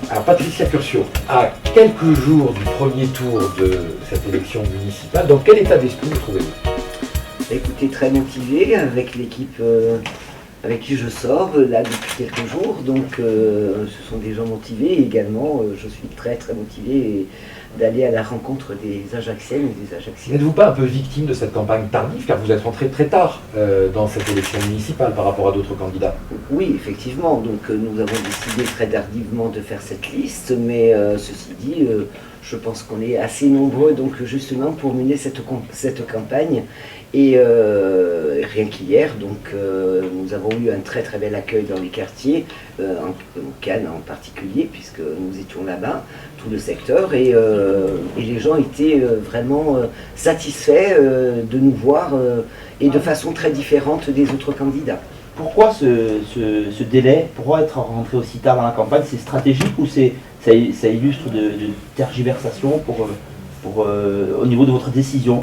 Alors Patricia Curcio, à quelques jours du premier tour de cette élection municipale, dans quel état d'esprit vous trouvez-vous? Écoutez, très motivé avec l'équipe avec qui je sors là depuis quelques jours. Donc ce sont des gens motivés et également je suis très très motivé d'aller à la rencontre des Ajacciennes et des Ajacciens. N'êtes-vous pas un peu victime de cette campagne tardive, car vous êtes rentré très tard dans cette élection municipale par rapport à d'autres candidats? Oui, effectivement. Donc nous avons décidé très tardivement de faire cette liste, mais ceci dit, je pense qu'on est assez nombreux donc justement pour mener cette campagne. Et rien qu'hier, donc nous avons eu un très très bel accueil dans les quartiers, en Cannes en particulier, puisque nous étions là-bas, tout le secteur, et les gens étaient vraiment satisfaits de nous voir et de façon très différente des autres candidats. Pourquoi ce délai? Pourquoi être rentré aussi tard dans la campagne? C'est stratégique ou ça illustre de tergiversation au niveau de votre décision?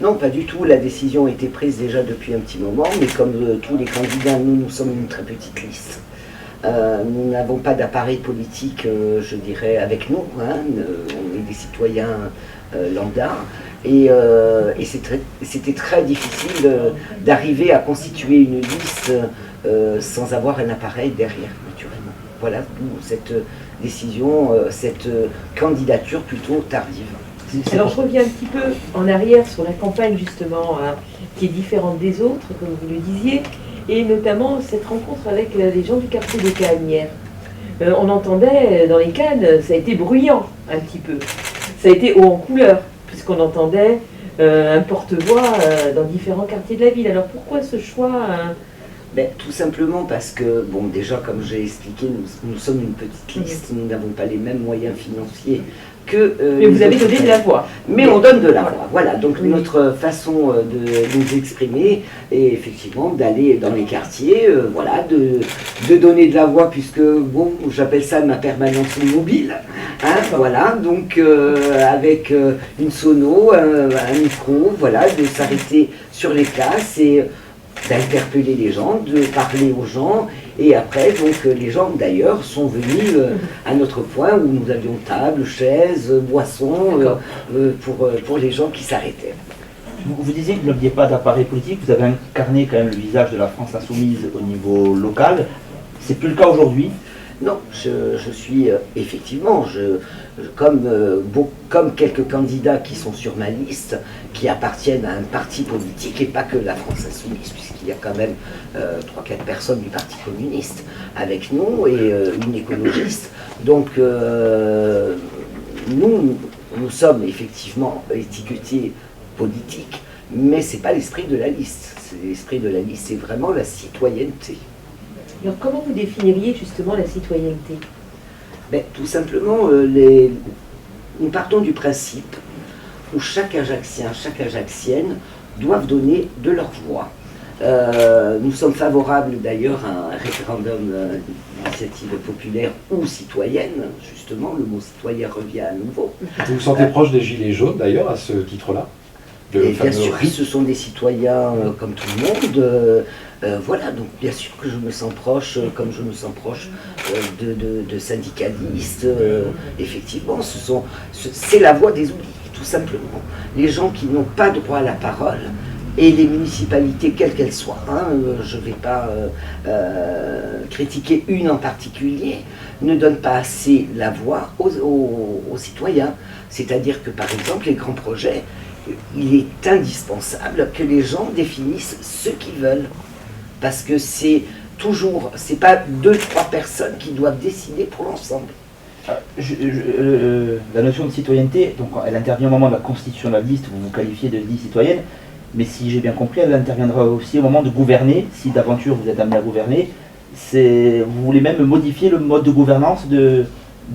Non, pas du tout. La décision a été prise déjà depuis un petit moment, mais comme tous les candidats, nous sommes une très petite liste. Nous n'avons pas d'appareil politique, je dirais, avec nous. Hein. On est des citoyens lambda. Et c'était très difficile d'arriver à constituer une liste sans avoir un appareil derrière, naturellement. Voilà d'où cette décision, cette candidature plutôt tardive. Alors je reviens un petit peu en arrière sur la campagne justement qui est différente des autres, comme vous le disiez, et notamment cette rencontre avec les gens du quartier des Cannes hier. On entendait dans les Cannes, ça a été bruyant un petit peu, ça a été haut en couleur, puisqu'on entendait un porte-voix dans différents quartiers de la ville. Alors pourquoi ce choix Tout simplement parce que, bon, déjà comme j'ai expliqué, nous sommes une petite liste, nous n'avons pas les mêmes moyens financiers que... mais vous avez donné de la voix. Mais on donne de la voix, voilà. Donc notre façon de nous exprimer est effectivement d'aller dans les quartiers, voilà, de donner de la voix, puisque, bon, j'appelle ça ma permanence mobile, hein, voilà, donc avec une sono, un micro, voilà, de s'arrêter sur les places et d'interpeller les gens, de parler aux gens. Et après, donc, les gens, d'ailleurs, sont venus à notre point où nous avions table, chaises, boissons, pour les gens qui s'arrêtaient. Vous disiez que vous n'aviez pas d'appareil politique, vous avez incarné quand même le visage de la France insoumise au niveau local. C'est plus le cas aujourd'hui? Non, je suis effectivement, comme quelques candidats qui sont sur ma liste, qui appartiennent à un parti politique et pas que la France insoumise, puisqu'il y a quand même 3-4 personnes du Parti communiste avec nous et une écologiste. Donc nous sommes effectivement étiquetés politiques, mais ce n'est pas l'esprit de la liste. L'esprit de la liste, c'est vraiment la citoyenneté. Alors comment vous définiriez justement la citoyenneté? Tout simplement, nous partons du principe où chaque Ajaccien, chaque Ajaccienne doivent donner de leur voix. Nous sommes favorables d'ailleurs à un référendum d'initiative populaire ou citoyenne, justement, le mot citoyen revient à nouveau. Vous vous sentez proche des Gilets jaunes d'ailleurs à ce titre-là? Et bien sûr, ce sont des citoyens comme tout le monde. Voilà, donc bien sûr que je me sens proche, comme je me sens proche de syndicalistes. Effectivement, c'est la voix des oubliés, tout simplement. Les gens qui n'ont pas droit à la parole, et les municipalités, quelles qu'elles soient, hein, je ne vais pas critiquer une en particulier, ne donnent pas assez la voix aux citoyens. C'est-à-dire que, par exemple, les grands projets, il est indispensable que les gens définissent ce qu'ils veulent. Parce que c'est pas 2-3 personnes qui doivent décider pour l'ensemble. La notion de citoyenneté, donc elle intervient au moment de la constitution de la liste, vous vous qualifiez de liste citoyenne, mais si j'ai bien compris, elle interviendra aussi au moment de gouverner, si d'aventure vous êtes amené à gouverner. Vous voulez même modifier le mode de gouvernance de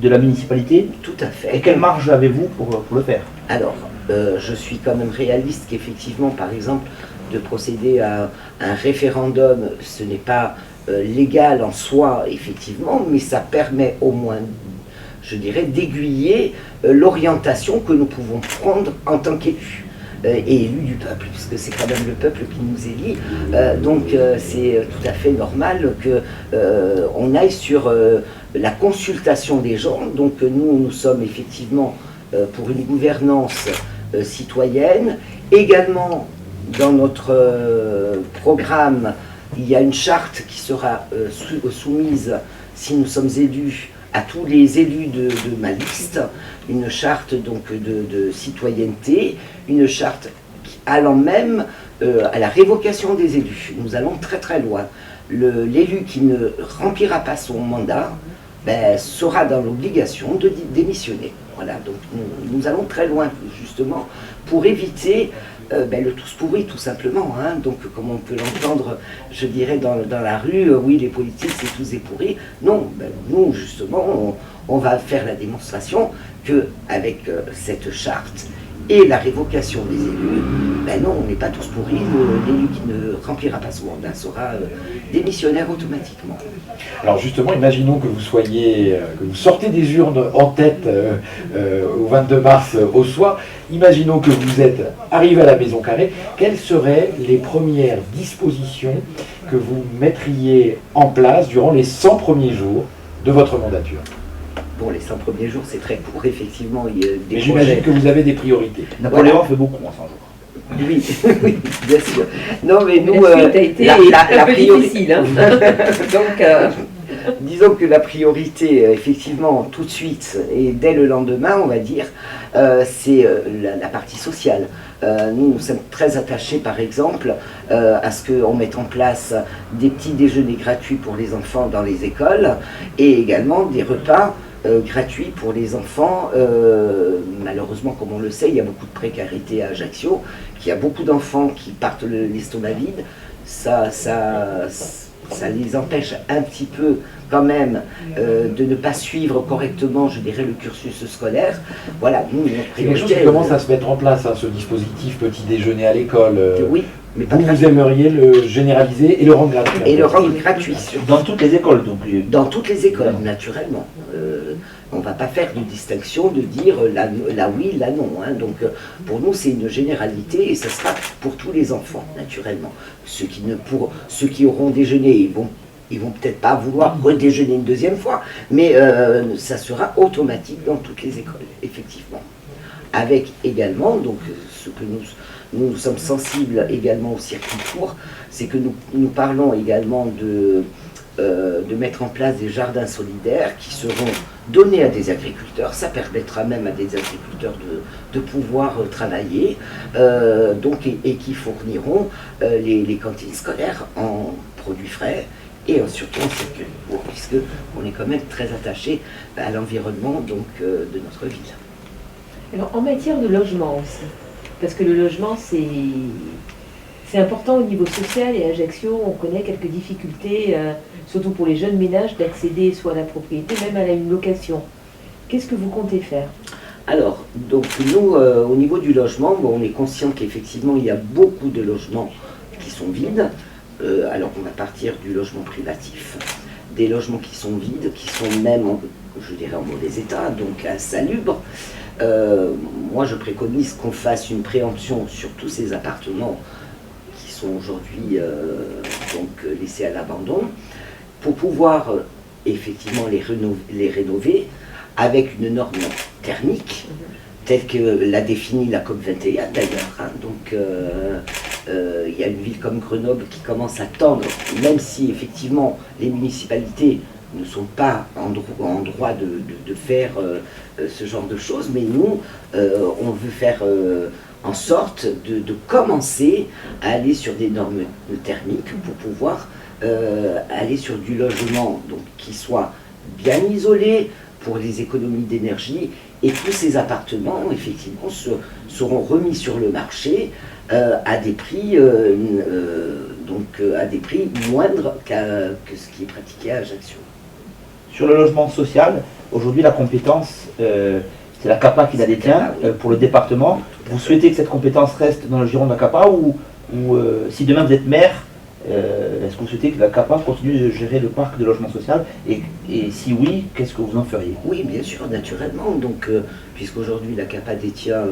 la municipalité? Tout à fait. Et quelle marge avez-vous pour le faire? Alors, je suis quand même réaliste qu'effectivement, par exemple, de procéder à un référendum, ce n'est pas légal en soi, effectivement, mais ça permet au moins, je dirais, d'aiguiller l'orientation que nous pouvons prendre en tant qu'élus. Et élus du peuple, puisque c'est quand même le peuple qui nous élit. Donc c'est tout à fait normal qu'on aille sur la consultation des gens. Donc nous sommes effectivement pour une gouvernance citoyenne. Également, dans notre programme, il y a une charte qui sera soumise, si nous sommes élus, à tous les élus de ma liste, une charte donc de citoyenneté, une charte allant même à la révocation des élus. Nous allons très très loin. L'élu qui ne remplira pas son mandat sera dans l'obligation de démissionner. Voilà, donc nous allons très loin justement pour éviter le tous pourri tout simplement. Hein. Donc comme on peut l'entendre, je dirais dans la rue, oui les politiques c'est tous des pourris. Non, nous justement on va faire la démonstration qu'avec cette charte et la révocation des élus, non, on n'est pas tous pourris, l'élu qui ne remplira pas son mandat sera démissionnaire automatiquement. Alors justement, imaginons que vous sortez des urnes en tête au 22 mars au soir, imaginons que vous êtes arrivé à la Maison Carrée, quelles seraient les premières dispositions que vous mettriez en place durant les 100 premiers jours de votre mandature? Bon, les 100 premiers jours, c'est très court, effectivement. Il y a des Mais j'imagine que vous avez des priorités. Napoléon fait beaucoup en 100 jours. Oui, oui, bien sûr. Non, mais nous, la suite a été un peu difficile. Hein. Donc, disons que la priorité, effectivement, tout de suite et dès le lendemain, on va dire, c'est la partie sociale. Nous sommes très attachés, par exemple, à ce qu'on mette en place des petits déjeuners gratuits pour les enfants dans les écoles et également des repas gratuits pour les enfants. Malheureusement, comme on le sait, il y a beaucoup de précarité à Ajaccio, qu'il y a beaucoup d'enfants qui partent l'estomac vide. Ça les empêche un petit peu quand même de ne pas suivre correctement, je dirais, le cursus scolaire. Voilà, nous, notre c'est quelque chose qui commence à se mettre en place, hein, ce dispositif petit déjeuner à l'école. Oui, mais pas vous aimeriez le généraliser et le rendre gratuit. Et le rendre gratuit. Dans toutes les écoles, donc. Dans toutes les écoles, naturellement. On ne va pas faire de distinction, de dire la oui, la non. Hein. Donc pour nous, c'est une généralité et ça sera pour tous les enfants, naturellement. Ceux qui auront déjeuné, ils vont peut-être pas vouloir redéjeuner une deuxième fois, mais ça sera automatique dans toutes les écoles, effectivement. Avec également, donc ce que nous sommes sensibles également au circuit court, c'est que nous parlons également de mettre en place des jardins solidaires qui seront donnés à des agriculteurs. Ça permettra même à des agriculteurs de pouvoir travailler et qui fourniront les cantines scolaires en produits frais et surtout en circuit court, puisqu'on est quand même très attaché à l'environnement de notre ville. Alors, en matière de logement aussi, parce que le logement c'est important au niveau social et à Ajaccio, on connaît quelques difficultés, surtout pour les jeunes ménages, d'accéder soit à la propriété, même à une location. Qu'est-ce que vous comptez faire? Alors, donc nous, au niveau du logement, on est conscient qu'effectivement, il y a beaucoup de logements qui sont vides. Alors, on va partir du logement privatif. Des logements qui sont vides, qui sont même, je dirais, en mauvais état, donc insalubres. Moi, je préconise qu'on fasse une préemption sur tous ces appartements qui sont aujourd'hui laissés à l'abandon, pour pouvoir effectivement les rénover avec une norme thermique telle que l'a définie la COP21 d'ailleurs. Hein. Donc il y a une ville comme Grenoble qui commence à tendre, même si effectivement les municipalités ne sont pas en droit de faire ce genre de choses, mais nous, on veut faire en sorte de commencer à aller sur des normes thermiques pour pouvoir aller sur du logement donc, qui soit bien isolé pour les économies d'énergie, et tous ces appartements, effectivement, seront remis sur le marché à des prix moindres que ce qui est pratiqué à Ajaccio. Sur le logement social, aujourd'hui la compétence, c'est la CAPA qui la détient pour le département. Vous souhaitez que cette compétence reste dans le giron de la CAPA ou si demain vous êtes maire, est-ce que vous souhaitez que la CAPA continue de gérer le parc de logement social et si oui, qu'est-ce que vous en feriez? Oui, bien sûr, naturellement. Donc, puisqu'aujourd'hui la CAPA détient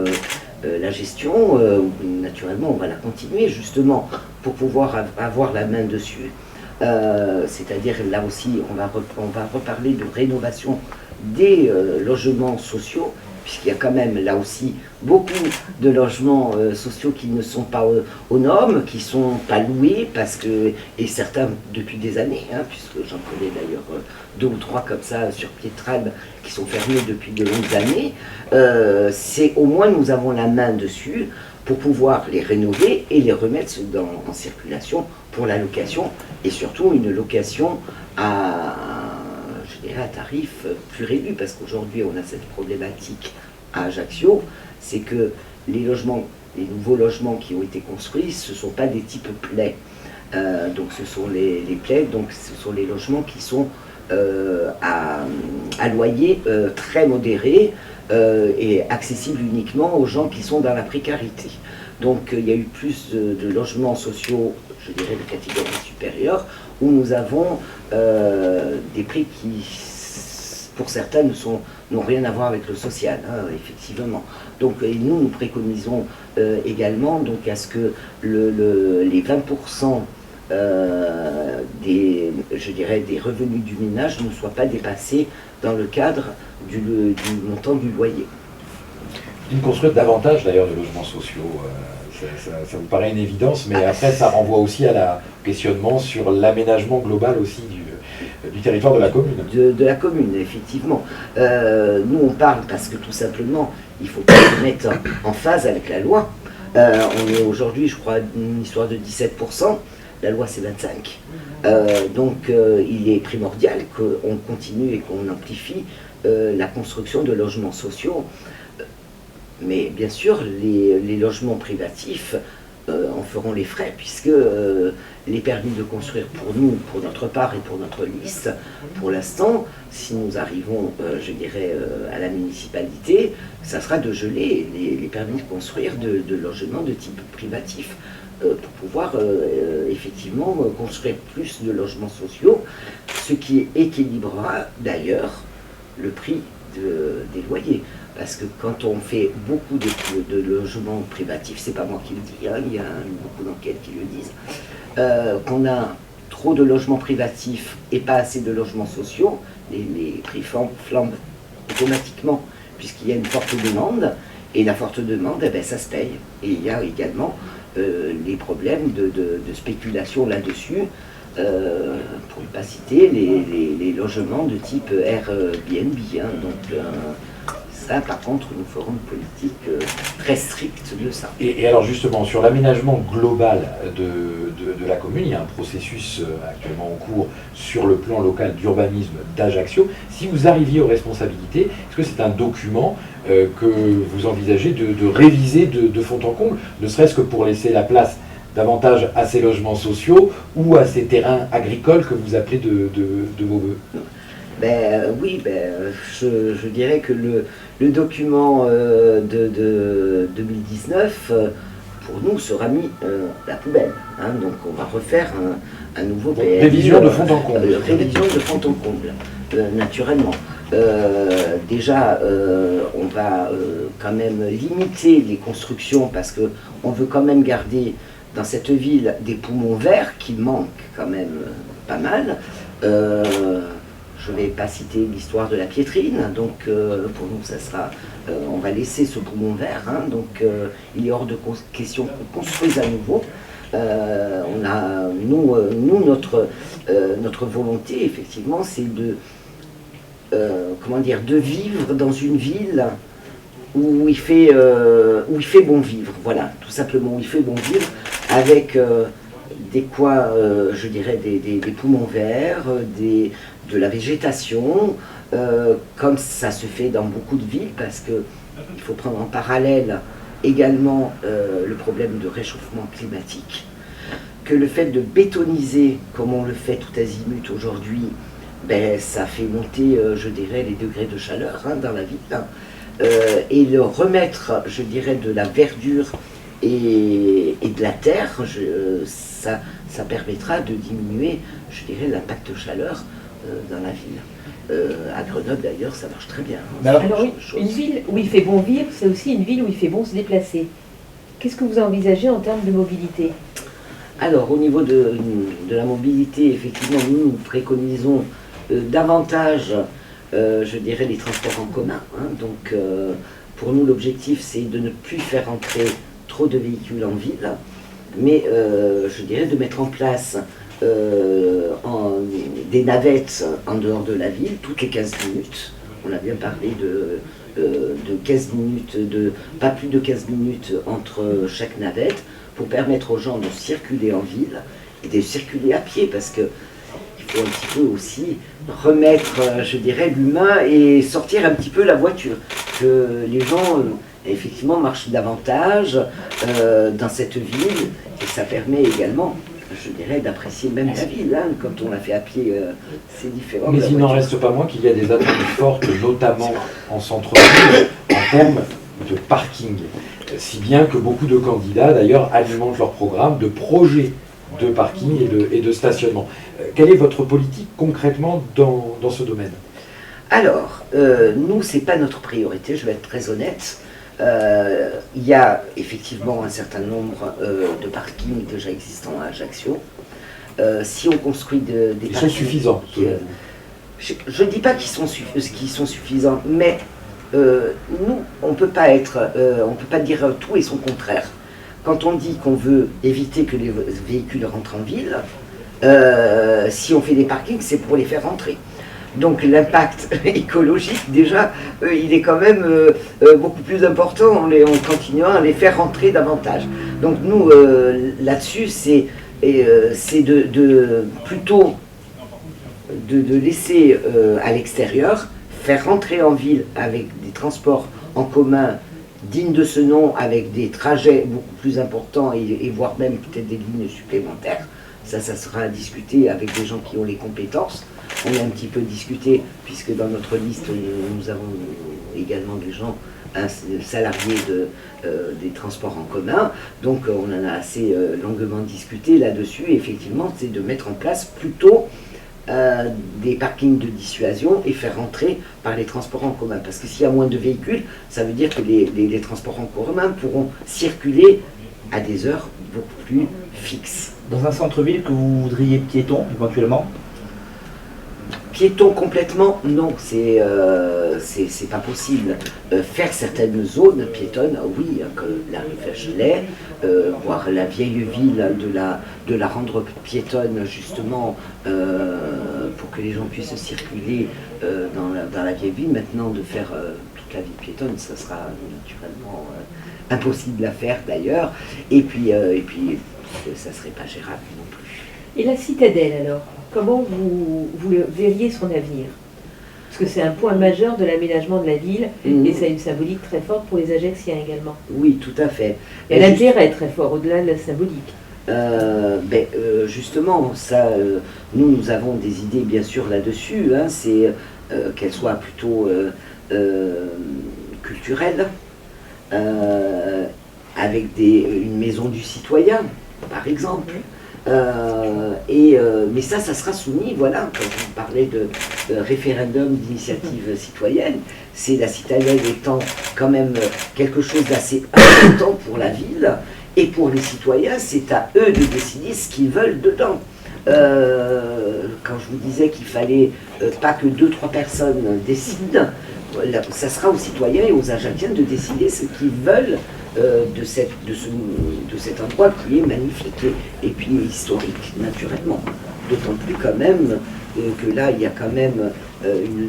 la gestion, naturellement on va la continuer justement pour pouvoir avoir la main dessus. c'est-à-dire là aussi on va reparler de rénovation des logements sociaux, puisqu'il y a quand même là aussi beaucoup de logements sociaux qui ne sont pas aux normes, qui ne sont pas loués, parce que, et certains depuis des années, hein, puisque j'en connais d'ailleurs 2 ou 3 comme ça sur Piétrane qui sont fermés depuis de longues années. C'est au moins nous avons la main dessus pour pouvoir les rénover et les remettre en circulation pour la location, et surtout une location à tarif plus réduit, parce qu'aujourd'hui on a cette problématique à Ajaccio, c'est que les nouveaux logements qui ont été construits, ce ne sont pas des types plaies. Donc ce sont les plaies, donc ce sont les logements qui sont à loyer très modéré et accessible uniquement aux gens qui sont dans la précarité. Donc il y a eu plus de logements sociaux, je dirais de catégorie supérieure, où nous avons des prix qui, pour certains, n'ont rien à voir avec le social, hein, effectivement. Donc nous préconisons également donc, à ce que les 20% des revenus du ménage ne soient pas dépassés dans le cadre du montant du loyer. D'une construire davantage d'ailleurs de logements sociaux, ça vous paraît une évidence, mais après ça renvoie aussi à la questionnement sur l'aménagement global aussi du territoire de la commune. De la commune, effectivement. Nous on parle parce que tout simplement il faut se mettre en phase avec la loi. On est aujourd'hui, je crois, une histoire de 17%, la loi c'est 25%. Donc il est primordial qu'on continue et qu'on amplifie la construction de logements sociaux. Mais bien sûr, les logements privatifs en feront les frais, puisque les permis de construire pour nous, pour notre part et pour notre liste, pour l'instant, si nous arrivons, je dirais, à la municipalité, ça sera de geler les permis de construire de logements de type privatif, pour pouvoir effectivement construire plus de logements sociaux, ce qui équilibrera d'ailleurs le prix des loyers. Parce que quand on fait beaucoup de logements privatifs, c'est pas moi qui le dis, hein, il y a beaucoup d'enquêtes qui le disent, qu'on a trop de logements privatifs et pas assez de logements sociaux, les prix flambent automatiquement, puisqu'il y a une forte demande, et la forte demande, eh ben, ça se paye. Et il y a également les problèmes de spéculation là-dessus, pour ne pas citer les logements de type Airbnb. Hein, donc, ça, par contre, nous ferons une politique très stricte de ça. Et alors justement, sur l'aménagement global de la commune, il y a un processus actuellement en cours sur le plan local d'urbanisme d'Ajaccio. Si vous arriviez aux responsabilités, est-ce que c'est un document que vous envisagez de réviser de fond en comble, ne serait-ce que pour laisser la place davantage à ces logements sociaux ou à ces terrains agricoles que vous appelez de vos voeux? Oui, je dirais que le document de 2019, pour nous, sera mis à la poubelle. Hein, donc on va refaire un nouveau PLU. Révision de fond en comble. Révision de fond en comble, naturellement. Déjà, on va quand même limiter les constructions, parce qu'on veut quand même garder dans cette ville des poumons verts qui manquent quand même pas mal. Je ne vais pas citer l'histoire de la Piétrine, donc pour nous ça sera, on va laisser ce poumon vert, hein, donc il est hors de question qu'on construise à nouveau. Notre volonté effectivement c'est de vivre dans une ville où il fait bon vivre, voilà, tout simplement où il fait bon vivre, avec je dirais des poumons verts, de la végétation, comme ça se fait dans beaucoup de villes, parce qu'il faut prendre en parallèle également le problème de réchauffement climatique, que le fait de bétoniser, comme on le fait tout azimut aujourd'hui, ça fait monter, je dirais, les degrés de chaleur hein, dans la ville, hein, et le remettre, je dirais, de la verdure et de la terre, ça permettra de diminuer, je dirais, l'impact de chaleur dans la ville. À Grenoble d'ailleurs ça marche très bien. Hein, alors oui, une ville où il fait bon vivre, c'est aussi une ville où il fait bon se déplacer. Qu'est-ce que vous envisagez en termes de mobilité? Alors, au niveau de la mobilité, effectivement, nous préconisons davantage, je dirais, les transports en commun. Hein. Donc, pour nous, l'objectif, c'est de ne plus faire entrer trop de véhicules en ville, mais je dirais de mettre en place des navettes en dehors de la ville, toutes les 15 minutes. On a bien parlé de 15 minutes, pas plus de 15 minutes entre chaque navette, pour permettre aux gens de circuler en ville et de circuler à pied, parce que il faut un petit peu aussi remettre, je dirais, l'humain et sortir un petit peu la voiture. Que les gens, effectivement, marchent davantage dans cette ville, et ça permet également, je dirais, d'apprécier même la ville. Hein. Quand on la fait à pied, c'est différent. Mais il n'en reste pas moins qu'il y a des attentes fortes, notamment en centre-ville, en termes de parking. Si bien que beaucoup de candidats, d'ailleurs, alimentent leur programme de projets de parking et de stationnement. Quelle est votre politique concrètement dans ce domaine? Alors, nous, c'est pas notre priorité, je vais être très honnête. Il y a effectivement un certain nombre de parkings déjà existants à Ajaccio. Si on construit des Ils parkings... sont suffisants. Je ne dis pas qu'ils sont suffisants, mais nous, on ne peut pas dire tout et son contraire. Quand on dit qu'on veut éviter que les véhicules rentrent en ville, si on fait des parkings, c'est pour les faire rentrer. Donc l'impact écologique, déjà, il est quand même beaucoup plus important en continuant à les faire rentrer davantage. Donc nous, là-dessus, c'est plutôt de laisser à l'extérieur, faire rentrer en ville avec des transports en commun dignes de ce nom, avec des trajets beaucoup plus importants et voire même peut-être des lignes supplémentaires. Ça sera à discuter avec des gens qui ont les compétences. On a un petit peu discuté, puisque dans notre liste, nous avons également des gens, salariés des transports en commun. Donc on en a assez longuement discuté là-dessus. Effectivement, c'est de mettre en place plutôt des parkings de dissuasion et faire rentrer par les transports en commun. Parce que s'il y a moins de véhicules, ça veut dire que les transports en commun pourront circuler à des heures beaucoup plus fixes. Dans un centre-ville que vous voudriez piéton, éventuellement? Piéton complètement, non, c'est pas possible. Faire certaines zones piétonnes, oui, comme la rue Flageolet, voire la vieille ville, de la rendre piétonne justement pour que les gens puissent circuler dans la vieille ville. Maintenant, de faire toute la ville piétonne, ça sera naturellement impossible à faire d'ailleurs. Et puis ça serait pas gérable non plus. Et la citadelle alors, comment vous verriez son avenir? Parce que c'est un point majeur de l'aménagement de la ville et ça a une symbolique très forte pour les Ajaxiens également. Oui, tout à fait. Et l'intérêt est très fort au-delà de la symbolique. Justement, ça, nous avons des idées bien sûr là-dessus, hein, c'est qu'elles soient plutôt culturelles, avec une maison du citoyen, par exemple. Mais ça sera soumis, voilà, quand vous parlez de référendum d'initiative citoyenne, c'est la citadelle étant quand même quelque chose d'assez important pour la ville, et pour les citoyens, c'est à eux de décider ce qu'ils veulent dedans. Quand je vous disais qu'il fallait pas que 2-3 personnes décident, ça sera aux citoyens et aux Ajacciens de décider ce qu'ils veulent de cet endroit qui est magnifique et puis historique, naturellement. D'autant plus quand même que là, il y a quand même une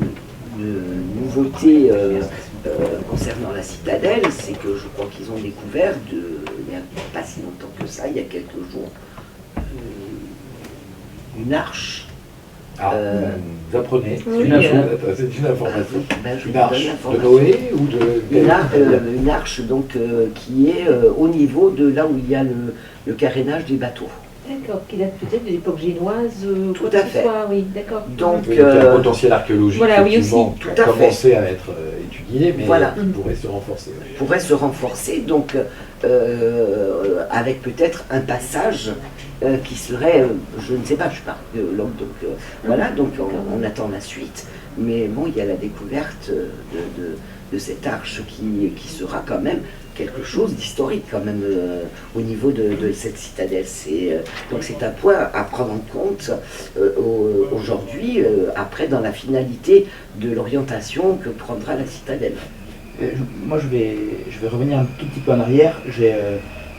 nouveauté concernant la citadelle, c'est que je crois qu'ils ont découvert, il n'y a pas si longtemps que ça, il y a quelques jours, une arche. Vous apprenez, Oui, c'est une information. Je Une vous arche donne de l'information. Noé ou de... Une arche donc, qui est au niveau de là où il y a le carénage des bateaux. D'accord, qui date peut-être de l'époque génoise. Tout à fait. Oui, d'accord. Donc, Oui, il y a un potentiel archéologique Voilà, oui, effectivement, aussi. qui a Tout à fait. commencé à être étudié, mais Voilà. qui pourrait se renforcer. Oui. pourrait se renforcer, donc avec peut-être un passage qui serait, je ne sais pas, je suis pas archéologue, donc voilà, donc on attend la suite, mais bon, il y a la découverte de cette arche qui sera quand même quelque chose d'historique quand même au niveau de cette citadelle. Donc c'est un point à prendre en compte aujourd'hui, après dans la finalité de l'orientation que prendra la citadelle. Moi, je vais revenir un tout petit peu en arrière. J'ai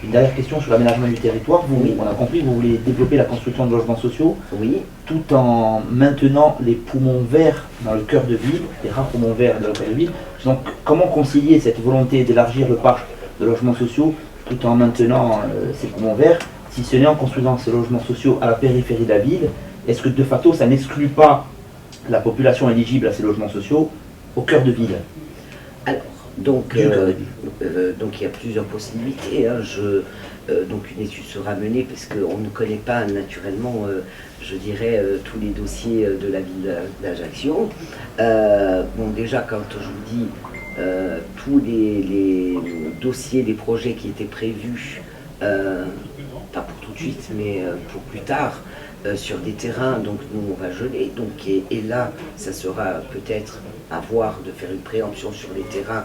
une dernière question sur l'aménagement du territoire. Oui. On a compris, vous voulez développer la construction de logements sociaux, Oui, tout en maintenant les poumons verts dans le cœur de ville, les rares poumons verts dans le cœur de ville. Donc, comment concilier cette volonté d'élargir le parc de logements sociaux tout en maintenant ces poumons verts, si ce n'est en construisant ces logements sociaux à la périphérie de la ville? Est-ce que de facto, ça n'exclut pas la population éligible à ces logements sociaux au cœur de ville? alors, donc il y a plusieurs possibilités. Hein. Donc une étude sera menée parce qu'on ne connaît pas naturellement, je dirais, tous les dossiers de la ville d'Ajaccio. Bon, déjà, quand je vous dis tous les dossiers, les projets qui étaient prévus, pas pour tout de suite, mais pour plus tard, sur des terrains, donc nous on va geler, donc, et là ça sera peut-être à voir de faire une préemption sur les terrains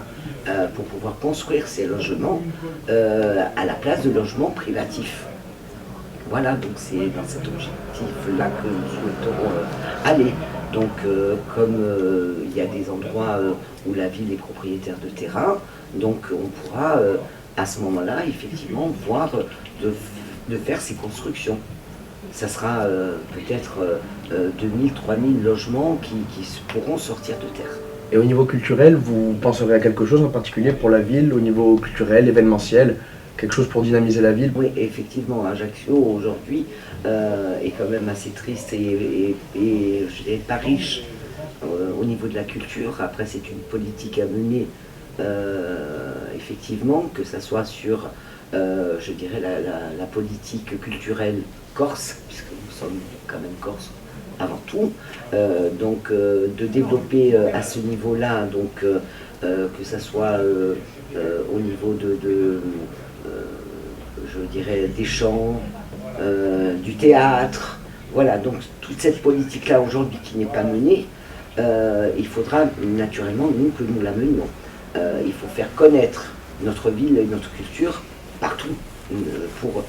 pour pouvoir construire ces logements à la place de logements privatifs. Voilà, donc c'est dans cet objectif-là que nous souhaitons aller. Donc comme il y a des endroits où la ville est propriétaire de terrain, donc on pourra à ce moment-là effectivement voir de faire ces constructions. Ça sera peut-être 2000, 3000 logements qui pourront sortir de terre. Et au niveau culturel, vous penserez à quelque chose en particulier pour la ville, au niveau culturel, événementiel, quelque chose pour dynamiser la ville? Oui, effectivement, Ajaccio aujourd'hui est quand même assez triste et je dirais pas riche au niveau de la culture. Après, c'est une politique à mener, effectivement, que ça soit sur, je dirais, la politique culturelle corse, puisque nous sommes quand même corse avant tout, donc de développer à ce niveau-là, donc que ça soit au niveau je dirais des chants, du théâtre, voilà, donc toute cette politique-là aujourd'hui qui n'est pas menée, il faudra naturellement nous que nous la menions. Il faut faire connaître notre ville et notre culture partout pour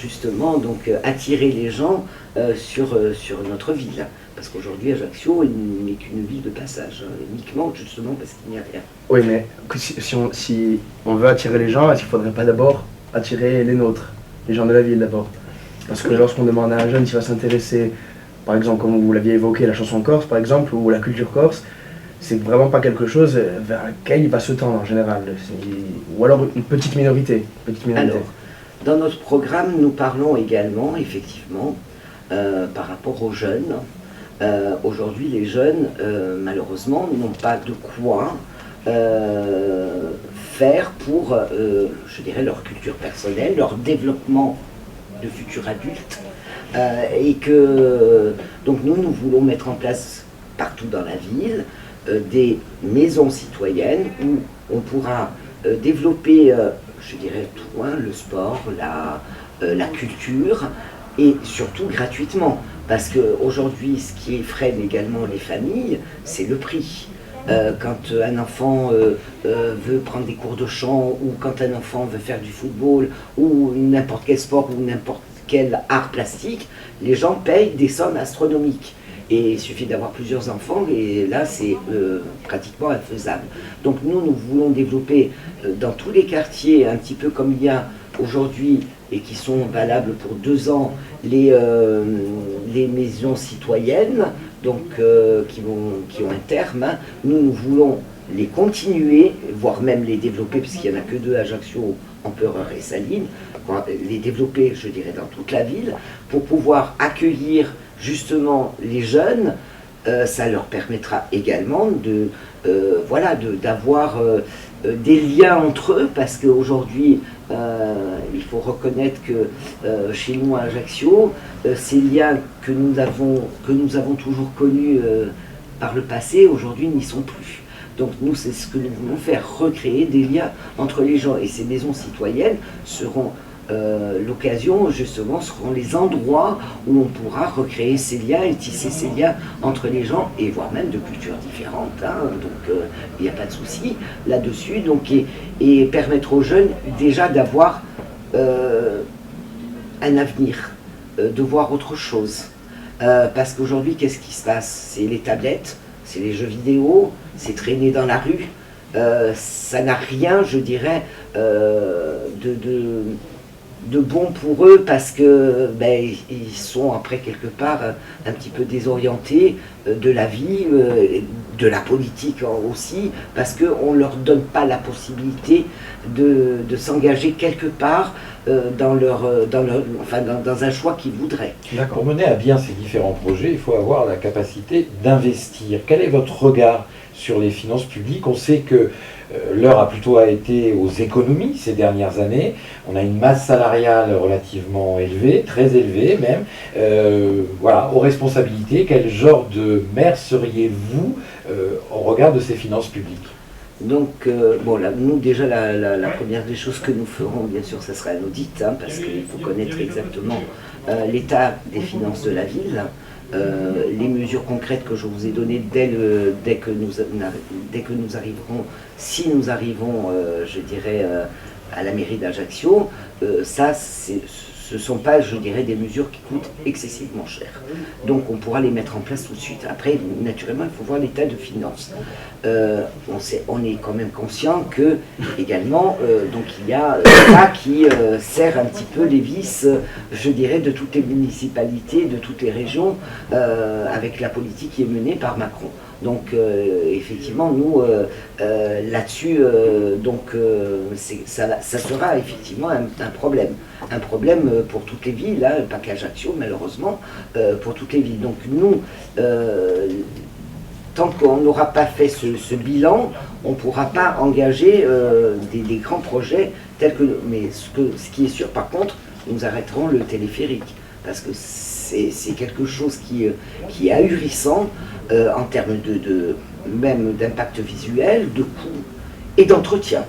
justement donc attirer les gens sur notre ville, parce qu'aujourd'hui Ajaccio n'est qu'une ville de passage, uniquement justement parce qu'il n'y a rien. Oui, mais si on veut attirer les gens, est-ce qu'il ne faudrait pas d'abord attirer les nôtres, les gens de la ville d'abord? Parce que lorsqu'on demande à un jeune s'il va s'intéresser, par exemple, comme vous l'aviez évoqué, la chanson corse par exemple, ou la culture corse, c'est vraiment pas quelque chose vers lequel il va se tendre en général, ou alors une petite minorité. Alors, dans notre programme, nous parlons également, effectivement, par rapport aux jeunes. Aujourd'hui, les jeunes, malheureusement, n'ont pas de quoi faire pour, je dirais, leur culture personnelle, leur développement de futurs adultes. Et que, donc nous voulons mettre en place partout dans la ville des maisons citoyennes où on pourra développer, je dirais, tout, hein, le sport, la culture, et surtout gratuitement. Parce qu'aujourd'hui, ce qui freine également les familles, c'est le prix. Quand un enfant veut prendre des cours de chant, ou quand un enfant veut faire du football, ou n'importe quel sport, ou n'importe quel art plastique, les gens payent des sommes astronomiques. Et il suffit d'avoir plusieurs enfants, et là c'est pratiquement infaisable. Donc nous voulons développer dans tous les quartiers, un petit peu comme il y a aujourd'hui, et qui sont valables pour 2 ans, les maisons citoyennes, donc qui ont un terme. Hein. Nous voulons les continuer, voire même les développer, puisqu'il n'y en a que 2 à Ajaccio, Empereur et Saline, les développer, je dirais, dans toute la ville, pour pouvoir accueillir justement les jeunes. Ça leur permettra également d'avoir des liens entre eux, parce qu'aujourd'hui, il faut reconnaître que chez nous à Ajaccio, ces liens que nous avons toujours connus par le passé, aujourd'hui n'y sont plus. Donc nous, c'est ce que nous voulons faire, recréer des liens entre les gens. Et ces maisons citoyennes seront l'occasion, justement, seront les endroits où on pourra recréer ces liens et tisser ces liens entre les gens, et voire même de cultures différentes. Hein. Donc, il n'y a pas de souci là-dessus. Donc, et permettre aux jeunes déjà d'avoir un avenir, de voir autre chose. Parce qu'aujourd'hui, qu'est-ce qui se passe? C'est les tablettes, c'est les jeux vidéo, c'est traîner dans la rue. Ça n'a rien, je dirais, de bon pour eux, parce que ils sont après quelque part un petit peu désorientés de la vie, de la politique aussi, parce qu'on ne leur donne pas la possibilité de s'engager quelque part dans un choix qu'ils voudraient. Pour mener à bien ces différents projets, il faut avoir la capacité d'investir. Quel est votre regard sur les finances publiques? On sait que l'heure a plutôt été aux économies ces dernières années. On a une masse salariale relativement élevée, très élevée même. Voilà, aux responsabilités, quel genre de maire seriez-vous au regard de ces finances publiques? Donc, bon, là, nous, déjà, la première des choses que nous ferons, bien sûr, ça sera un audit, hein, parce qu'il faut connaître exactement l'état des finances de la ville. Les mesures concrètes que je vous ai données dès que nous arriverons, si nous arrivons, je dirais, à la mairie d'Ajaccio, ce ne sont pas, je dirais, des mesures qui coûtent excessivement cher. Donc on pourra les mettre en place tout de suite. Après, naturellement, il faut voir l'état de finances. On est quand même conscient que, également, donc il y a ça qui serre un petit peu les vis, je dirais, de toutes les municipalités, de toutes les régions, avec la politique qui est menée par Macron. Donc effectivement, nous, là-dessus, ça sera effectivement un problème. Un problème pour toutes les villes, hein, pas qu'Ajaccio, malheureusement, pour toutes les villes. Donc nous, tant qu'on n'aura pas fait ce bilan, on ne pourra pas engager des grands projets tels que... Mais ce qui est sûr, par contre, nous arrêterons le téléphérique, parce que c'est quelque chose qui est ahurissant en termes même d'impact visuel, de coût et d'entretien.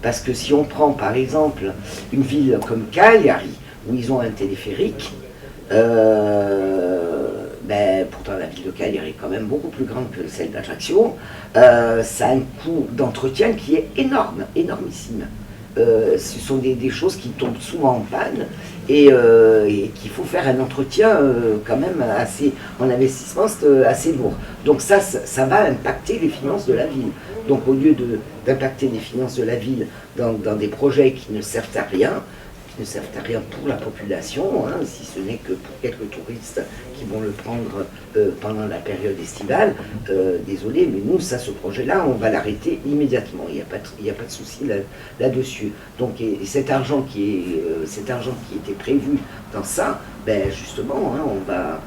Parce que si on prend par exemple une ville comme Cagliari, où ils ont un téléphérique, pourtant la ville de Cagliari est quand même beaucoup plus grande que celle d'Ajaccio, ça a un coût d'entretien qui est énorme, énormissime. Ce sont des choses qui tombent souvent en panne et qu'il faut faire un entretien quand même en investissement assez lourd. Donc ça va impacter les finances de la ville. Donc au lieu d'impacter les finances de la ville dans des projets qui ne servent à rien, pour la population, hein, si ce n'est que pour quelques touristes qui vont le prendre pendant la période estivale, désolé, mais nous, ce projet-là, on va l'arrêter immédiatement, il n'y a pas de souci là-dessus. Donc et cet argent qui était prévu dans ça, justement, hein, on va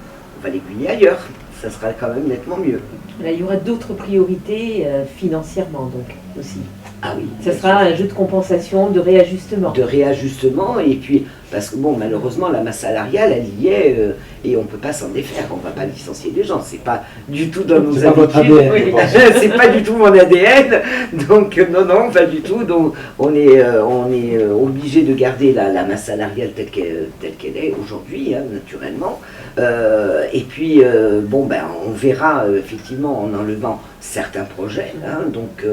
l'aiguiller ailleurs. Ça sera quand même nettement mieux. Là, il y aura d'autres priorités financièrement, donc, aussi. Ah oui. Ça sera un jeu de compensation, de réajustement. De réajustement, et puis, parce que bon, malheureusement, la masse salariale, elle y est, et on ne peut pas s'en défaire, on ne va pas licencier les gens, c'est pas du tout dans nos habitudes. Oui. C'est pas du tout mon ADN, donc non, pas du tout, donc on est obligé de garder la masse salariale telle qu'elle est aujourd'hui, hein, naturellement. Et puis, on verra effectivement en enlevant certains projets, hein, donc,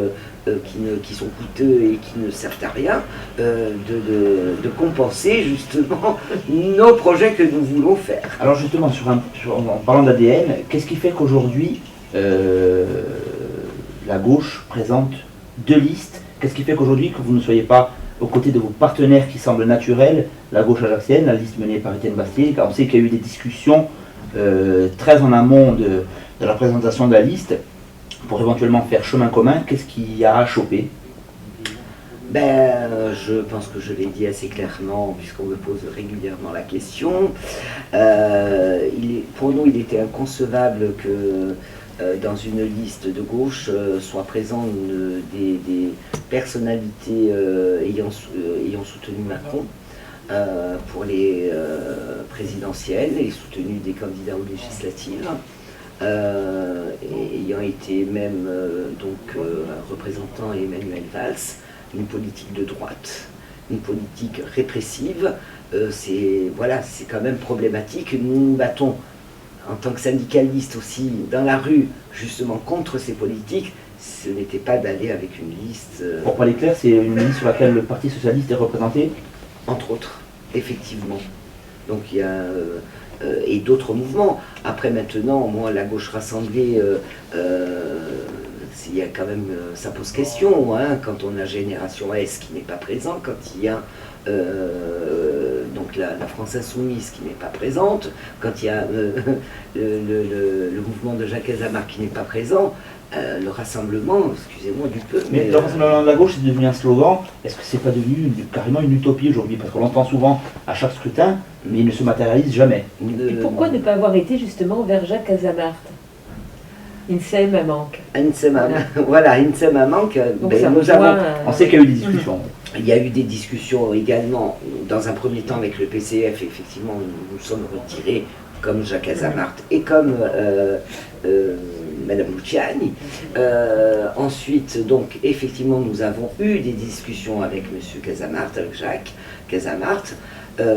qui sont coûteux et qui ne servent à rien, de compenser justement nos projets que nous voulons faire. Alors justement, en parlant d'ADN, qu'est-ce qui fait qu'aujourd'hui la gauche présente deux listes? Qu'est-ce qui fait qu'aujourd'hui que vous ne soyez pas aux côtés de vos partenaires qui semblent naturels, la gauche ajaxienne, la liste menée par Étienne Bastier? On sait qu'il y a eu des discussions très en amont de la présentation de la liste pour éventuellement faire chemin commun. Qu'est-ce qui a achoppé? Je pense que je l'ai dit assez clairement, puisqu'on me pose régulièrement la question. Pour nous, il était inconcevable que dans une liste de gauche soient présentes des personnalités ayant soutenu Macron pour les présidentielles et soutenu des candidats aux législatives. Ayant été même représentant Emmanuel Valls, une politique de droite. une politique répressive, c'est quand même problématique. Nous nous battons en tant que syndicalistes aussi dans la rue, justement contre ces politiques. Ce n'était pas d'aller avec une liste. Pour parler clair, c'est une liste sur laquelle le Parti Socialiste est représenté? Entre autres, effectivement. Donc il y a et d'autres mouvements. Après maintenant, moi, la gauche rassemblée, il y a quand même, ça pose question, hein, quand on a Génération S qui n'est pas présent, quand il y a donc la France Insoumise qui n'est pas présente, quand il y a le mouvement de Jacques Azamart qui n'est pas présent, le rassemblement, excusez-moi du peu. Mais le rassemblement de la gauche, c'est devenu un slogan. Est-ce que c'est pas devenu carrément une utopie aujourd'hui? Parce qu'on l'entend souvent à chaque scrutin, mais il ne se matérialise jamais. Et pourquoi ne pas avoir été justement vers Jacques Azamart? INSEM à manque. Voilà, INSEM à manque. On sait qu'il y a eu des discussions. Il y a eu des discussions également, dans un premier temps avec le PCF, effectivement, nous sommes retirés, comme Jacques Azamart et comme Madame Luciani. Ensuite, donc, effectivement, nous avons eu des discussions avec Monsieur Casamart, avec Jacques Casamart.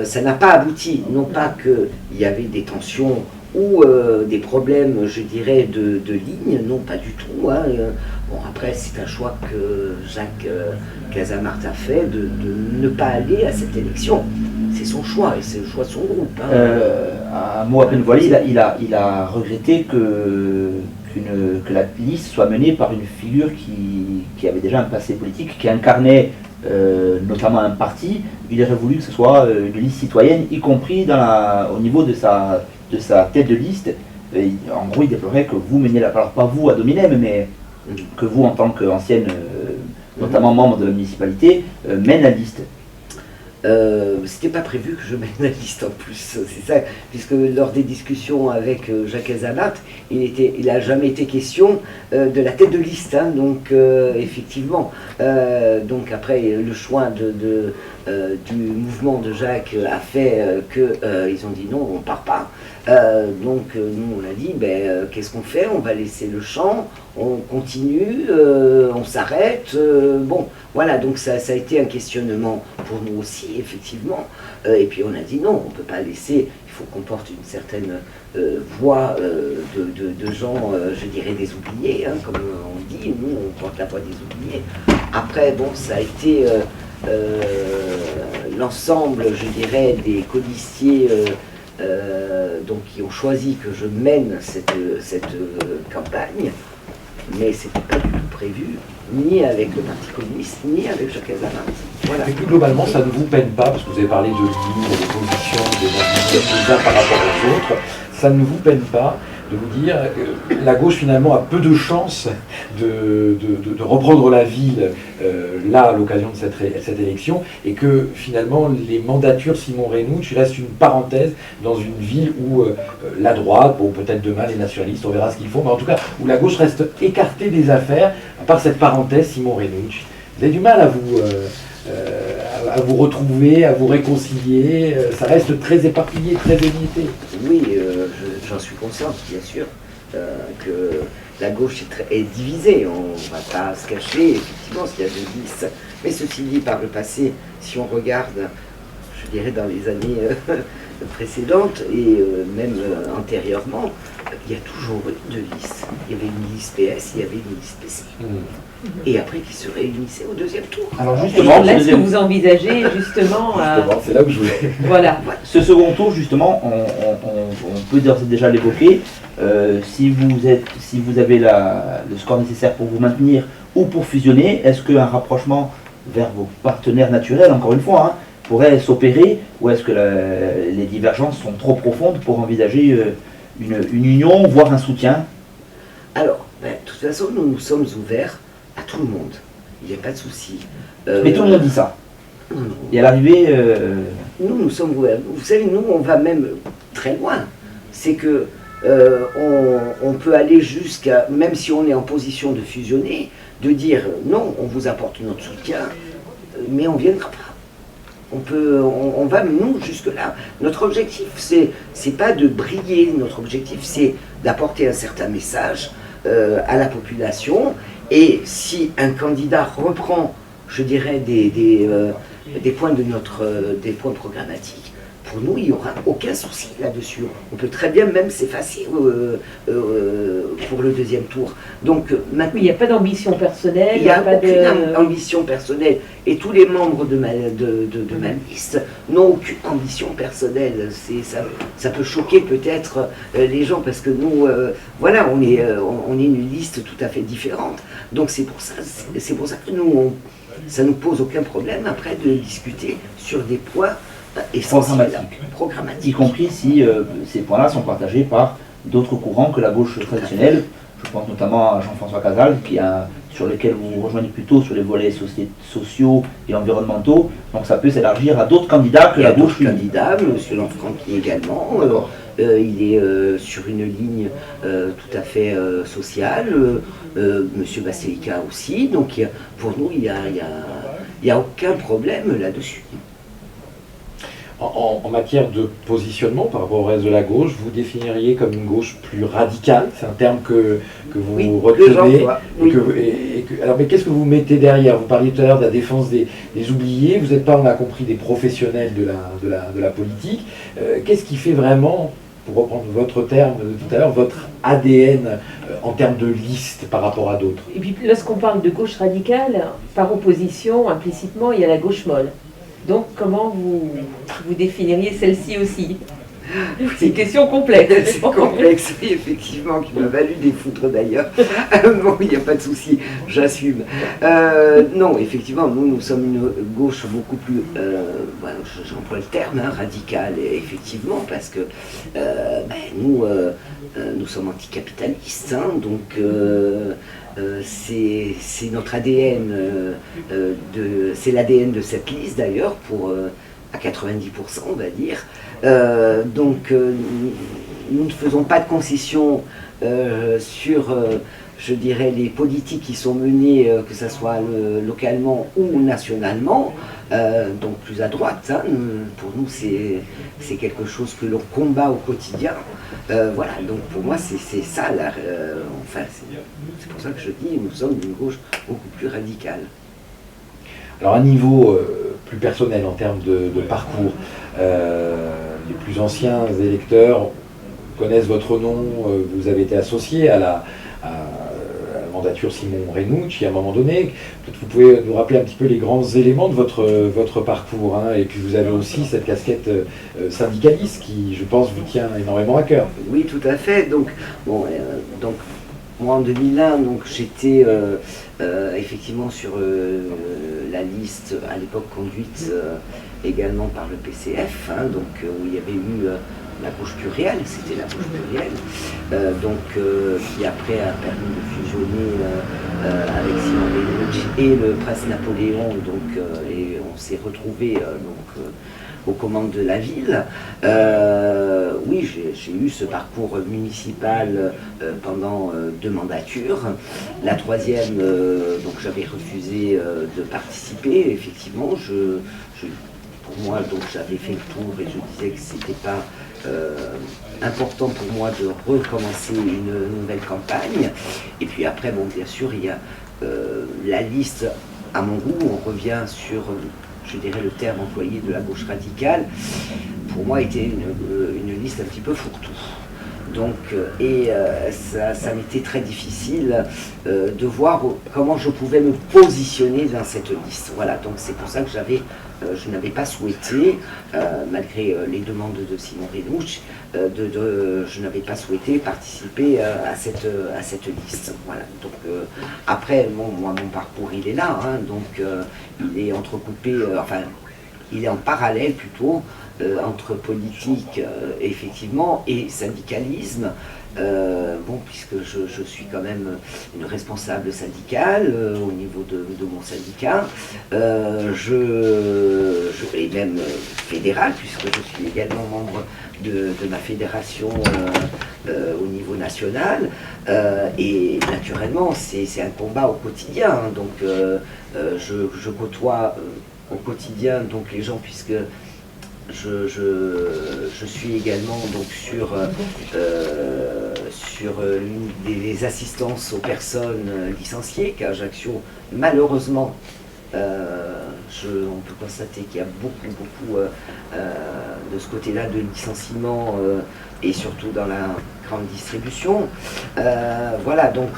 Ça n'a pas abouti, non pas qu'il y avait des tensions ou des problèmes, je dirais, de ligne, non, pas du tout. Hein. Bon, après, c'est un choix que Jacques Casamart a fait de ne pas aller à cette élection. C'est son choix et c'est le choix de son groupe. Hein. Un mot à peine voilé, il a regretté que la liste soit menée par une figure qui avait déjà un passé politique, qui incarnait notamment un parti. Il aurait voulu que ce soit une liste citoyenne, y compris au niveau de sa tête de liste. En gros, il déplorait que vous meniez la parole, pas vous à Dominem, mais que vous, en tant qu'ancienne, notamment membre de la municipalité, mène la liste. C'était pas prévu que je mène la liste en plus, c'est ça, puisque lors des discussions avec Jacques Azamart, il n'a jamais été question de la tête de liste, hein, donc effectivement, donc après le choix du mouvement de Jacques a fait qu'ils ont dit non, on part pas. Donc nous on a dit qu'est-ce qu'on fait? On va laisser le champ, on continue, on s'arrête. Bon, voilà, donc ça a été un questionnement pour nous aussi, effectivement. Et puis on a dit non, on ne peut pas laisser, il faut qu'on porte une certaine voix de gens, je dirais des oubliés, hein, comme on dit, nous on porte la voix des oubliés. Après, bon, ça a été l'ensemble, je dirais, des colistiers donc qui ont choisi que je mène cette campagne, mais c'était pas du tout prévu, ni avec le Parti communiste, ni avec Jacques Azamart. Voilà. Et plus globalement, ça ne vous peine pas, parce que vous avez parlé de lignes, de positions, des uns par rapport aux autres, ça ne vous peine pas de vous dire que la gauche finalement a peu de chances de reprendre la ville là à l'occasion de cette élection, et que finalement les mandatures Simon Reynaud restent une parenthèse dans une ville où la droite, bon peut-être demain les nationalistes, on verra ce qu'ils font, mais en tout cas où la gauche reste écartée des affaires par cette parenthèse Simon Reynaud. Vous avez du mal à vous retrouver, à vous réconcilier, ça reste très éparpillé, très émieté. Oui, j'en suis conscient, bien sûr, que la gauche est divisée, on ne va pas se cacher, effectivement, s'il y a des listes. Mais ceci dit, par le passé, si on regarde, je dirais dans les années précédentes et même antérieurement, il y a toujours eu deux listes. Il y avait une liste PS, il y avait une liste PC. Et après qui se réunissaient au deuxième tour. Alors justement, est-ce que vous envisagez justement c'est là où je voulais. Voilà. Ce second tour, justement, on peut déjà l'évoquer. Si vous avez le score nécessaire pour vous maintenir ou pour fusionner, est-ce qu'un rapprochement vers vos partenaires naturels, encore une fois, hein, pourrait s'opérer, ou est-ce que les divergences sont trop profondes pour envisager une union, voire un soutien? Alors, de toute façon, nous sommes ouverts à tout le monde. Il n'y a pas de souci. Mais tout le monde dit ça. Et à l'arrivée... Nous sommes ouverts. Vous savez, nous, on va même très loin. C'est que on peut aller jusqu'à, même si on est en position de fusionner, de dire non, on vous apporte notre soutien, mais on ne viendra pas. On va, nous, jusque-là. Notre objectif, c'est pas de briller. Notre objectif, c'est d'apporter un certain message à la population. Et si un candidat reprend, je dirais, des points des points programmatiques, pour nous, il n'y aura aucun souci là-dessus. On peut très bien même s'effacer pour le deuxième tour. Donc maintenant, Oui, il n'y a pas d'ambition personnelle, il n'y a pas aucune ambition personnelle. Et tous les membres de ma liste n'ont aucune ambition personnelle. Ça peut choquer peut-être les gens parce que nous, voilà, on est une liste tout à fait différente. Donc c'est pour ça que nous, ça ne nous pose aucun problème après de discuter sur des points essentiels, y programmatiques. compris si ces points-là sont partagés par d'autres courants que la gauche traditionnelle. Je pense notamment à Jean-François Casal, sur lequel vous vous rejoignez plutôt sur les volets sociaux et environnementaux. Donc ça peut s'élargir à d'autres candidats que Il y a la gauche d'autres candidats, M. Lanfranchi également. Il est sur une ligne tout à fait sociale. M. Bastelica aussi. Donc pour nous, il n'y a aucun problème là-dessus. En matière de positionnement par rapport au reste de la gauche, vous définiriez comme une gauche plus radicale, c'est un terme que vous Oui, retenez. que j'emploie, oui. Alors, mais qu'est-ce que vous mettez derrière? Vous parliez tout à l'heure de la défense des oubliés, vous n'êtes pas, on a compris, des professionnels de la politique. Qu'est-ce qui fait vraiment, pour reprendre votre terme de tout à l'heure, votre ADN en termes de liste par rapport à d'autres? Et puis lorsqu'on parle de gauche radicale, par opposition, implicitement, il y a la gauche molle. Donc comment vous définiriez celle-ci aussi? C'est une question complexe. C'est complexe, oui, effectivement, qui m'a valu des foudres d'ailleurs. Bon, il n'y a pas de souci, j'assume. Non, effectivement, nous sommes une gauche beaucoup plus, j'emploie le terme, radicale, effectivement, parce que nous sommes anticapitalistes, donc c'est notre ADN, c'est l'ADN de cette liste d'ailleurs, à 90%, on va dire. Donc nous ne faisons pas de concessions sur, je dirais, les politiques qui sont menées, que ce soit localement ou nationalement, donc plus à droite. Pour nous, c'est quelque chose que l'on combat au quotidien. Voilà, donc pour moi, c'est ça, c'est pour ça que je dis, nous sommes une gauche beaucoup plus radicale. Alors, à niveau plus personnel, en termes de parcours, les plus anciens électeurs connaissent votre nom, vous avez été associé à la mandature Simon Renucci à un moment donné. Peut-être vous pouvez nous rappeler un petit peu les grands éléments de votre parcours, et puis vous avez aussi cette casquette syndicaliste qui, je pense, vous tient énormément à cœur. Oui, tout à fait. Donc moi en 2001, j'étais effectivement sur la liste à l'époque conduite également par le PCF, où il y avait eu la gauche plurielle, c'était la gauche plurielle, qui après a permis de fusionner avec Simon Renucci et le prince Napoléon, et on s'est retrouvés aux commandes de la ville. Oui, j'ai eu ce parcours municipal pendant 2 mandatures. La troisième, j'avais refusé de participer. Effectivement, pour moi, j'avais fait le tour et je disais que c'était pas important pour moi de recommencer une nouvelle campagne. Et puis après, bien sûr, il y a la liste, à mon goût, on revient sur, je dirais, le terme employé de la gauche radicale, pour moi était une liste un petit peu fourre-tout. Ça m'était très difficile de voir comment je pouvais me positionner dans cette liste. Voilà, donc c'est pour ça que je n'avais pas souhaité, malgré les demandes de Simon Renucci, je n'avais pas souhaité participer à cette liste. Voilà. Donc après, mon parcours il est là, il est entrecoupé, il est en parallèle plutôt entre politique effectivement et syndicalisme, puisque je suis quand même une responsable syndicale au niveau de mon syndicat, et même fédéral, puisque je suis également membre de ma fédération au niveau national, et naturellement c'est un combat au quotidien, je côtoie au quotidien les gens, puisque je suis également sur des assistances aux personnes licenciées, qu'Ajaccio malheureusement On peut constater qu'il y a beaucoup de ce côté-là de licenciement et surtout dans la grande distribution. Voilà, donc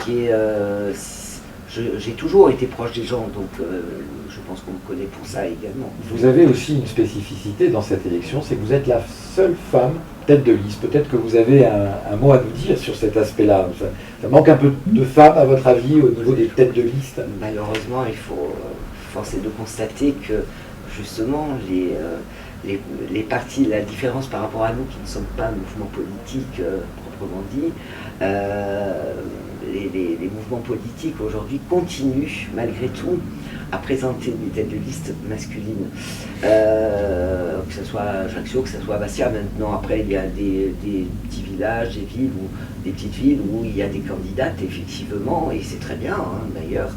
j'ai toujours été proche des gens, donc je pense qu'on me connaît pour ça également. Vous avez aussi une spécificité dans cette élection, c'est que vous êtes la seule femme tête de liste. Peut-être que vous avez un mot à nous dire sur cet aspect-là. Ça manque un peu de femmes, à votre avis, au niveau des têtes de liste? Malheureusement, il faut forcer de constater que justement les partis, la différence par rapport à nous qui ne sommes pas un mouvement politique proprement dit, les mouvements politiques aujourd'hui continuent malgré tout à présenter des têtes de liste masculines, que ce soit à Ajaccio, que ce soit à Bastia. Maintenant, après, il y a des petits villages, des villes, des petites villes où il y a des candidates, effectivement, et c'est très bien, hein, d'ailleurs.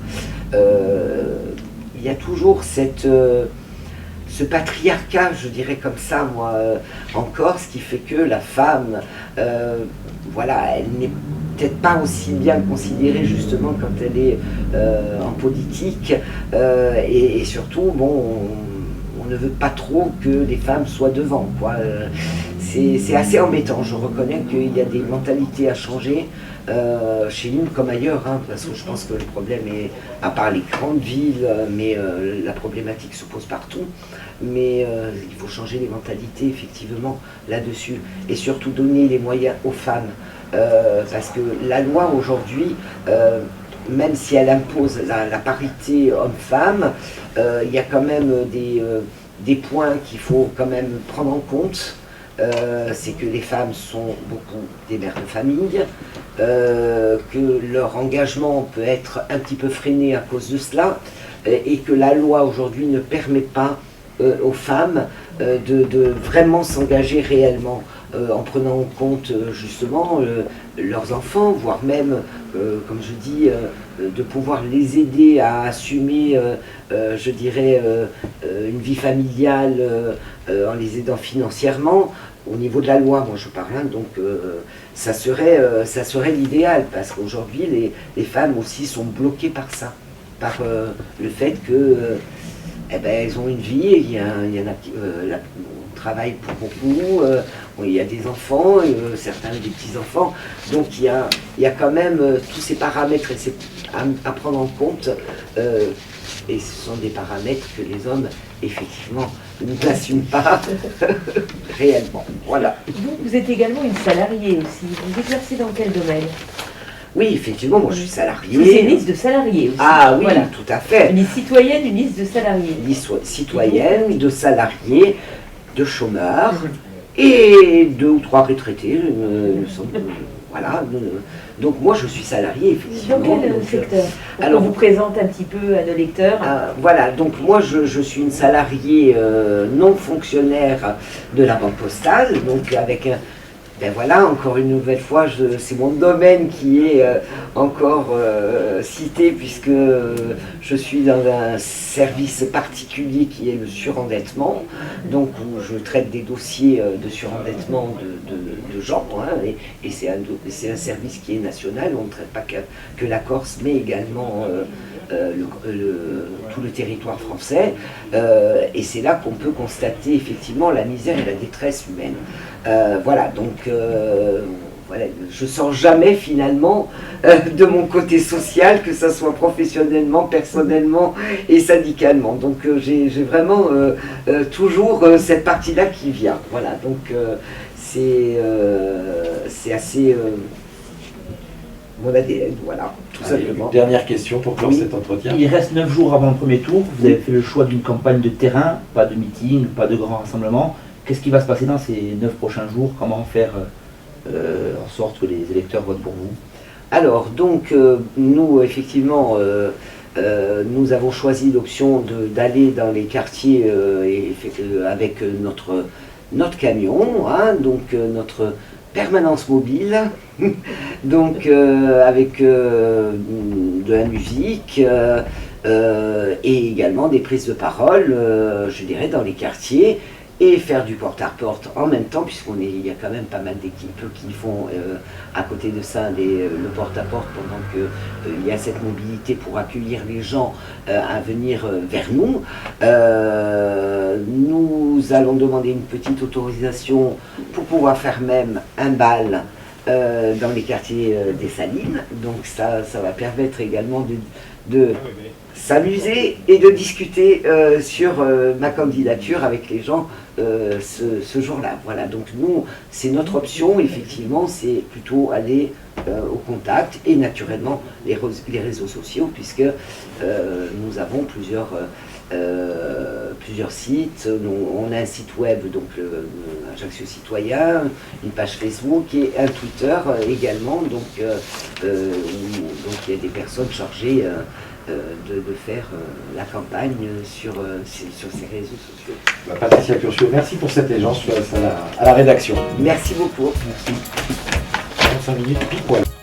Il y a toujours ce patriarcat, je dirais comme ça, moi, en Corse, qui fait que la femme, voilà, elle n'est peut-être pas aussi bien considérée justement quand elle est en politique, et surtout, bon, on ne veut pas trop que les femmes soient devant, quoi. C'est assez embêtant, je reconnais qu'il y a des mentalités à changer, chez nous comme ailleurs, hein, parce que je pense que le problème est, à part les grandes villes, mais la problématique se pose partout, mais il faut changer les mentalités effectivement là-dessus, et surtout donner les moyens aux femmes, parce que la loi aujourd'hui, même si elle impose la parité homme-femme, il y a quand même des points qu'il faut quand même prendre en compte. C'est que les femmes sont beaucoup des mères de famille, que leur engagement peut être un petit peu freiné à cause de cela, et que la loi aujourd'hui ne permet pas aux femmes de vraiment s'engager réellement, en prenant en compte justement leurs enfants, voire même, comme je dis, de pouvoir les aider à assumer, je dirais, une vie familiale en les aidant financièrement. Au niveau de la loi, moi je parle, hein, donc ça serait l'idéal, parce qu'aujourd'hui les femmes aussi sont bloquées par ça, par le fait que eh ben, elles ont une vie, il y en a qui on travaille pour beaucoup, il y a des enfants, certains des petits-enfants, donc il y a quand même tous ces paramètres à prendre en compte, et ce sont des paramètres que les hommes, effectivement, n'assument pas réellement. Voilà. Vous êtes également une salariée aussi. Vous exercez dans quel domaine? Oui, effectivement, moi je suis salariée. C'est une liste de salariés aussi. Ah oui, voilà. tout à fait. Une liste citoyenne, une liste de salariés. Une liste citoyenne, de salariés, de chômeurs, et 2 ou 3 retraités, voilà. Donc moi je suis salarié, effectivement. Dans quel secteur? Alors, on vous présente un petit peu à nos lecteurs. Voilà, donc moi je suis une salariée non fonctionnaire de la Banque Postale, donc avec ben voilà, encore une nouvelle fois, c'est mon domaine qui est encore cité, puisque je suis dans un service particulier qui est le surendettement, donc où je traite des dossiers de surendettement de gens, hein, et c'est un service qui est national, on ne traite pas que la Corse, mais également tout le territoire français, et c'est là qu'on peut constater effectivement la misère et la détresse humaine. Voilà, donc voilà, je sors jamais finalement de mon côté social, que ce soit professionnellement, personnellement et syndicalement. Donc j'ai vraiment toujours cette partie-là qui vient. Voilà, donc c'est assez mon ADN, voilà, tout simplement. Une dernière question pour clore Oui. cet entretien. Il reste 9 jours avant le premier tour. Vous avez fait le choix d'une campagne de terrain, pas de meeting, pas de grand rassemblement. Qu'est-ce qui va se passer dans ces 9 prochains jours? Comment faire en sorte que les électeurs votent pour vous? Alors, donc, nous, effectivement, nous avons choisi l'option d'aller dans les quartiers avec notre camion, hein, donc notre permanence mobile, donc avec de la musique et également des prises de parole, je dirais, dans les quartiers, et faire du porte-à-porte en même temps, il y a quand même pas mal d'équipes qui font à côté de ça le porte-à-porte pendant qu'il y a cette mobilité pour accueillir les gens à venir vers nous. Nous allons demander une petite autorisation pour pouvoir faire même un bal dans les quartiers des Salines. Donc ça va permettre également de s'amuser et de discuter sur ma candidature avec les gens ce jour-là. Voilà, donc nous, c'est notre option, effectivement, c'est plutôt aller au contact et naturellement les réseaux sociaux, puisque nous avons plusieurs sites. On a un site web, donc Ajaccio Citoyen, une page Facebook et un Twitter également, donc il y a des personnes chargées de faire la campagne sur ces réseaux sociaux. Patricia Curcio, merci pour cette échange à la rédaction. Merci beaucoup. Merci. 45 minutes pile poil.